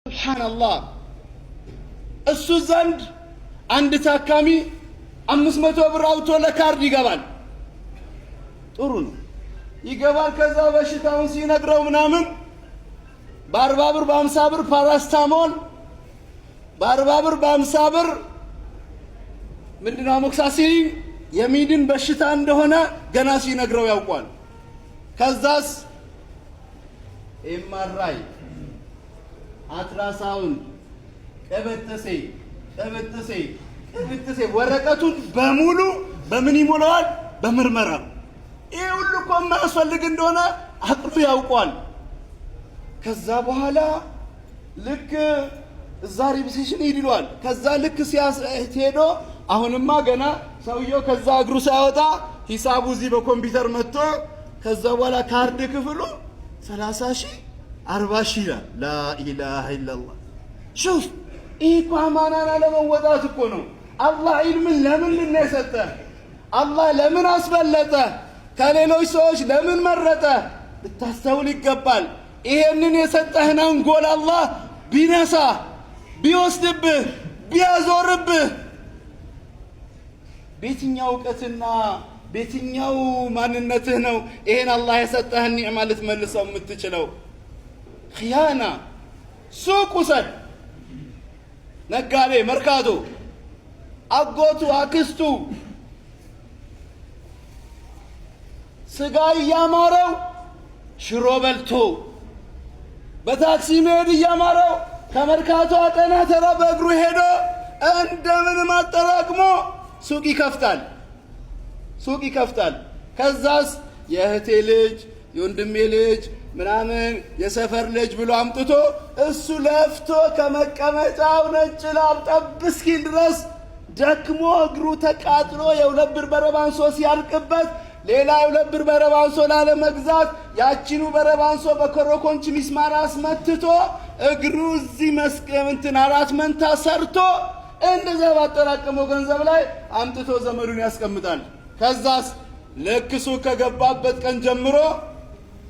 ሱብሃንአላህ እሱ ዘንድ አንድ ታካሚ 500 ብር አውጥቶ ለካርድ ይገባል። ጥሩ ነው ይገባል። ከዛ በሽታውን ሲነግረው ምናምን በ40 ብር በ50 ብር ፓራስታሞል በ40 ብር በ50 ብር ምንድነው አሞክሳሲሊን የሚድን በሽታ እንደሆነ ገና ሲነግረው ያውቋል። ከዛስ ኤምአርአይ አትራሳውንድ ቀበተሴ ወረቀቱን በሙሉ በምን ይሞላዋል? በምርመራ። ይሄ ሁሉ እኮ የማያስፈልግ እንደሆነ አቅሉ ያውቋል። ከዛ በኋላ ልክ እዛ ሪቪሴሽን ይድሏል። ከዛ ልክ ሲያስሄዶ አሁንማ ገና ሰውየው ከዛ እግሩ ሳይወጣ ሂሳቡ እዚህ በኮምፒውተር መጥቶ ከዛ በኋላ ካርድ ክፍሉ 30,000 40,000 ይላል። ላኢላሃ ኢላላህ። ሹፍ ይህ እኮ አማናን አለመወጣት እኮ ነው። አላህ ዒልምን ለምን ልነሰጠ? አላህ ለምን አስበለጠ? ከሌሎች ሰዎች ለምን መረጠ? ልታስተውል ይገባል። ይሄንን የሰጠህን አንጎል አላህ ቢነሳ ቢወስድብህ ቢያዞርብህ በየትኛው እውቀትና በየትኛው ማንነትህ ነው ይሄን አላህ የሰጠህን ኒዕማ ልትመልሰው የምትችለው? ኺያና ሱቅ ውሰድ፣ ነጋዴ መርካቶ፣ አጎቱ አክስቱ ስጋ እያማረው ሽሮ በልቶ በታክሲ መሄድ እያማረው ከመርካቶ አጠና ተራ በእግሩ ሄዶ እንደምንም አጠራቅሞ ሱቅ ይከፍታል። ከዛስ የእህቴ ልጅ የወንድሜ ልጅ ምናምን የሰፈር ልጅ ብሎ አምጥቶ እሱ ለፍቶ ከመቀመጫው ነጭ ላብ ጠብ እስኪል ድረስ ደክሞ እግሩ ተቃጥሎ የ2 ብር በረባንሶ ሲያልቅበት ሌላ የ2 ብር በረባንሶ ላለመግዛት ያቺኑ በረባንሶ በኮረኮንች ሚስማር አስመትቶ እግሩ እዚህ መስቀምንትን 4 መንታ ሰርቶ እንደዛ ባጠራቀመው ገንዘብ ላይ አምጥቶ ዘመዱን ያስቀምጣል። ከዛስ ልክ ሱቅ ከገባበት ቀን ጀምሮ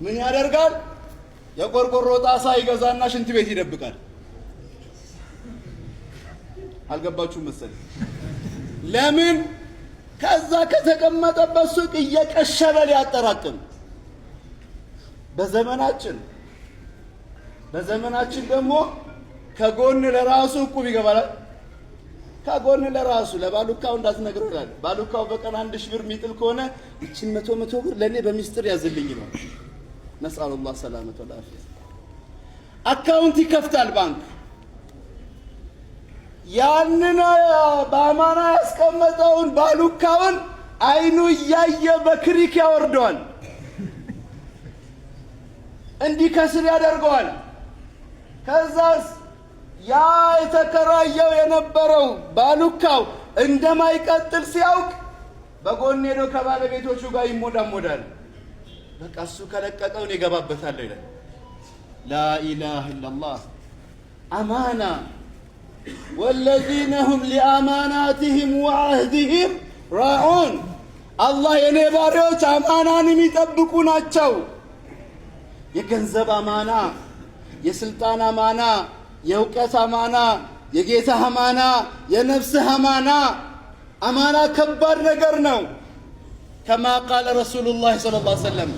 ምን ያደርጋል? የቆርቆሮ ጣሳ ይገዛና ሽንት ቤት ይደብቃል። አልገባችሁም መሰለኝ። ለምን? ከዛ ከተቀመጠበት ሱቅ እየቀሸበ ሊያጠራቅም። በዘመናችን ደግሞ ከጎን ለራሱ እቁብ ይገባል። ከጎን ለራሱ ለባሉካው እንዳትነግረው ይላል። ባሉካው በቀን 1,000 ብር ሚጥል ከሆነ እቺን 100 ብር ለኔ በሚስጥር ያዝልኝ ነው። ነስአሉላህ ሰላመተ ወልዓፊያ። አካውንት ይከፍታል ባንክ። ያንን በአማና ያስቀመጠውን ባሉካውን አይኑ እያየ በክሪክ ያወርደዋል፣ እንዲከስር ያደርገዋል። ከዛስ ያ የተከራየው የነበረው ባሉካው እንደማይቀጥል ሲያውቅ በጎን ሄዶ ከባለቤቶቹ ጋር ይሞዳሞዳል። በቃ እሱ ከለቀቀውን ይገባበታል ይላል። ላኢላሃ ኢላላህ። አማና ወለዚነ ሁም ሊአማናቲሂም ወዐህዲሂም ራዑን። አላህ የኔ ባሪያዎች አማናን የሚጠብቁ ናቸው። የገንዘብ አማና፣ የስልጣን አማና፣ የእውቀት አማና፣ የጌታህ አማና፣ የነፍስህ አማና። አማና ከባድ ነገር ነው። ከማ ቃለ ረሱሉላህ ሰለላሁ ዐለይሂ ወሰለም